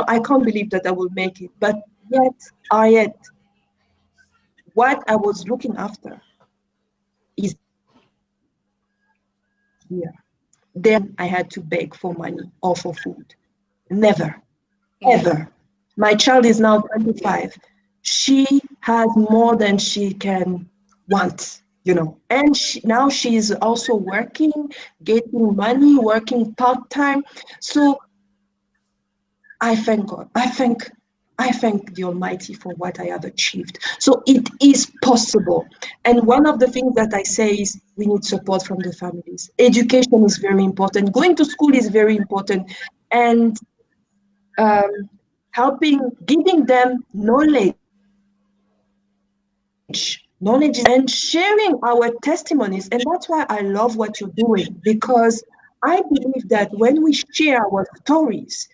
I can't believe that I will make it. But yet, Harriet, what I was looking after is here. There was never a time I had to beg for money or for food. Never. Yeah. Ever. My child is now 25. She has more than she can want. And now she is also working, getting money, working part-time. So I thank God. I thank the Almighty for what I have achieved. So it is possible. And one of the things that I say is we need support from the families. Education is very important. Going to school is very important. And um, helping, giving them knowledge and sharing our testimonies. And that's why I love what you're doing, because I believe that Thank you. when we share our stories,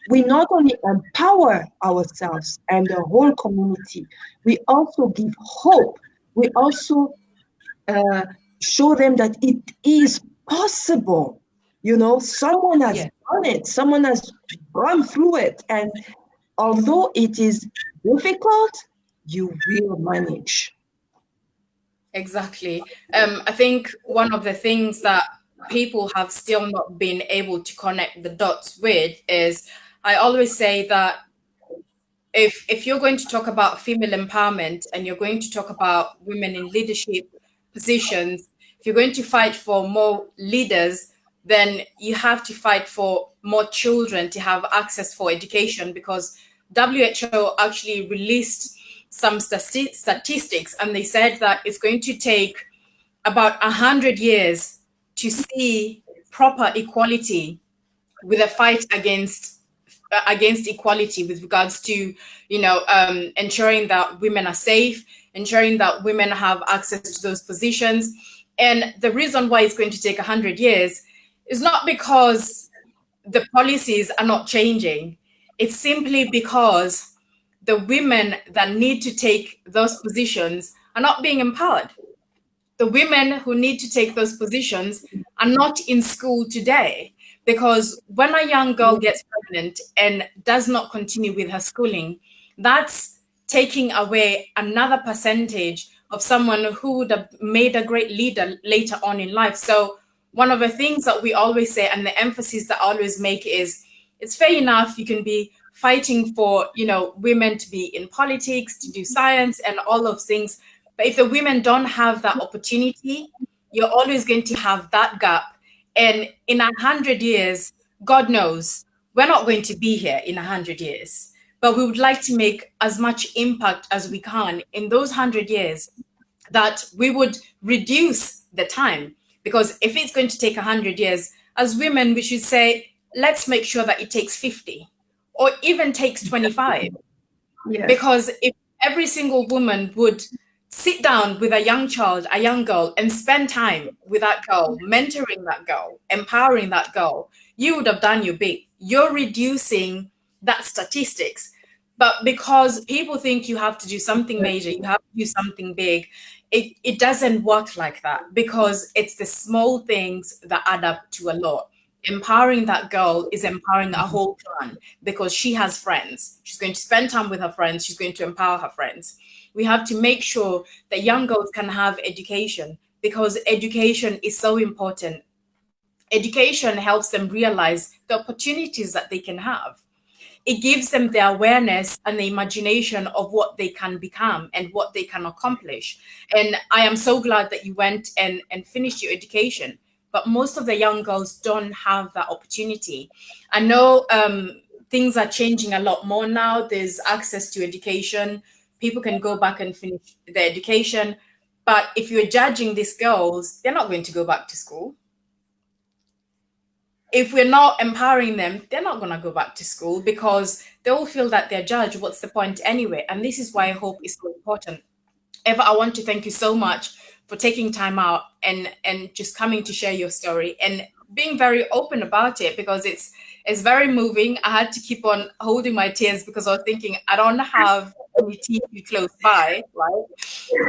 we not only empower ourselves and the whole community, we also give hope. We also uh, show them that it is possible. Someone has Yeah. done it, someone has gone through it. And although it is difficult, you will manage. Exactly. I think one of the things that people have still not been able to connect the dots with is, I always say that if you're going to talk about female empowerment and you're going to talk about women in leadership positions, if you're going to fight for more leaders, then you have to fight for more children to have access for education, because WHO actually released some statistics, and they said that it's going to take about 100 years to see proper equality, with a fight against equality with regards to, ensuring that women are safe, ensuring that women have access to those positions. And the reason why it's going to take 100 years is not because the policies are not changing. It's simply because the women that need to take those positions are not being empowered. The women who need to take those positions are not in school today, because when a young girl gets pregnant and does not continue with her schooling, that's taking away another percentage of someone who would have made a great leader later on in life. So one of the things that we always say, and the emphasis that I always make, is it's fair enough, you can be fighting for, women to be in politics, to do science and all of things, but if the women don't have that opportunity, you're always going to have that gap. And in 100 years, God knows, we're not going to be here in 100 years. But we would like to make as much impact as we can in those 100 years, that we would reduce the time. Because if it's going to take 100 years, as women, we should say, let's make sure that it takes 50 or even takes 25. Yes. Because if every single woman would sit down with a young child, a young girl, and spend time with that girl, mentoring that girl, empowering that girl, you would have done your bit. You're reducing that statistics. But because people think you have to do something major, you have to do something big, it doesn't work like that, because it's the small things that add up to a lot. Empowering that girl is empowering a whole clan, because she has friends. She's going to spend time with her friends. She's going to empower her friends. We have to make sure that young girls can have education, because education is so important. Education helps them realize the opportunities that they can have. It gives them the awareness and the imagination of what they can become and what they can accomplish. And I am so glad that you went and finished your education. But most of the young girls don't have that opportunity. I know things are changing a lot more now. There's access to education. People can go back and finish their education. But if you're judging these girls, they're not going to go back to school. If we're not empowering them, they're not going to go back to school, because they will feel that they're judged. What's the point anyway? And this is why hope is so important. Eva, I want to thank you so much for taking time out and just coming to share your story and being very open about it, because it's very moving. I had to keep on holding my tears, because I was thinking, I don't have any TV close by, right?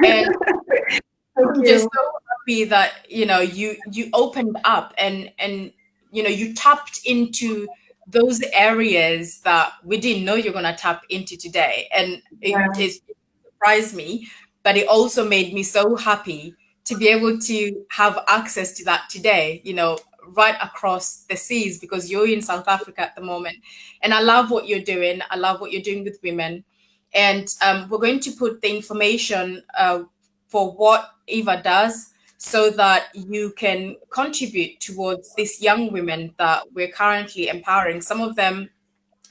And Thank I'm just you. so happy that you opened up and you tapped into those areas that we didn't know you're gonna tap into today, and Yeah. it surprised me, but it also made me so happy to be able to have access to that today. Right across the seas, because you're in South Africa at the moment, and I love what you're doing. I love what you're doing with women, and we're going to put the information for what Eva does, so that you can contribute towards these young women that we're currently empowering. Some of them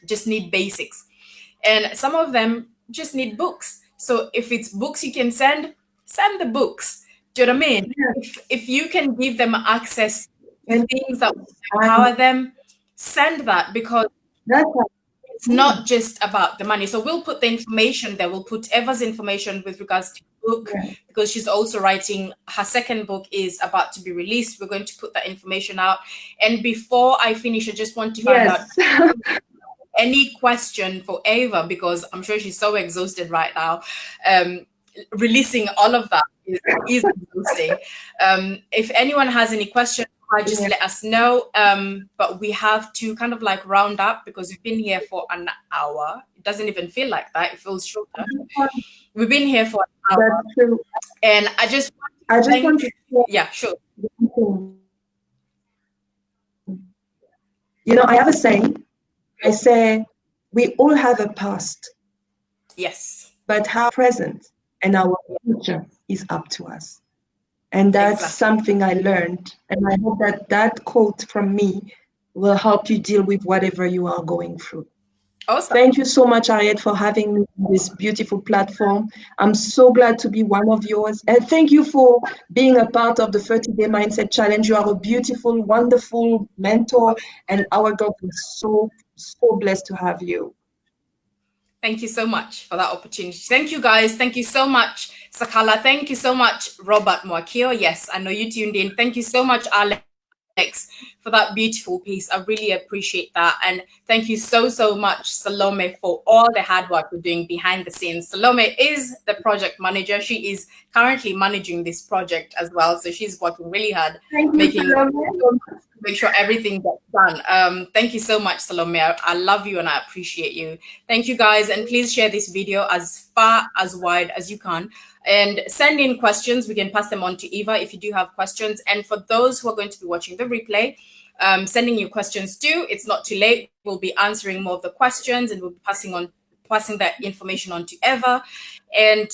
just need basics, and some of them just need books. So if it's books you can send the books. Do you know what I mean? Yeah. If you can give them access to And things that will and empower them, send that, because that's it's yeah. not just about the money. So we'll put the information there. We'll put Eva's information with regards to the book, Yeah. because she's also writing her second book is about to be released. We're going to put that information out. And before I finish, I just want to find out Yes. any question for Eva, because I'm sure she's so exhausted right now. Releasing all of that is exhausting. If anyone has any questions just let us know. But we have to kind of like round up because we've been here for an hour. It doesn't even feel like that. It feels shorter. We've been here for an hour. That's true. And I just want to yeah, sure. You know, I have a saying. I say, we all have a past. Yes. But our present and our future is up to us. And that's something I learned. And I hope that that quote from me will help you deal with whatever you are going through. Awesome. Thank you so much, Harriet, for having me on this beautiful platform. I'm so glad to be one of yours. And thank you for being a part of the 30-day Mindset Challenge. You are a beautiful, wonderful mentor. And our girl is so blessed to have you. Thank you so much for that opportunity. Thank you, guys. Thank you so much, Sakala. Thank you so much, Robert Mwakio. Yes, I know you tuned in. Thank you so much, Alex, for that beautiful piece. I really appreciate that. And thank you so much, Salome, for all the hard work we're doing behind the scenes. Salome is the project manager. She is currently managing this project as well. So she's working really hard, make sure everything gets done. Thank you so much, Salome. I love you and I appreciate you. Thank you, guys. And please share this video as far, as wide as you can. And send in questions. We can pass them on to Eva if you do have questions. And for those who are going to be watching the replay, sending you questions too. It's not too late. We'll be answering more of the questions and we'll be passing that information on to Eva. And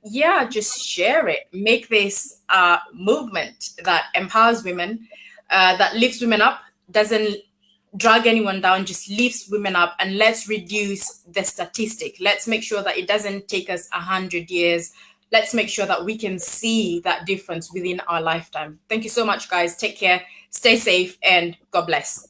yeah, just share it. Make this movement that empowers women, that lifts women up, doesn't drag anyone down, just lifts women up. And let's reduce the statistic. Let's make sure that it doesn't take us 100 years. Let's make sure that we can see that difference within our lifetime. Thank you so much, guys. Take care, stay safe, and God bless.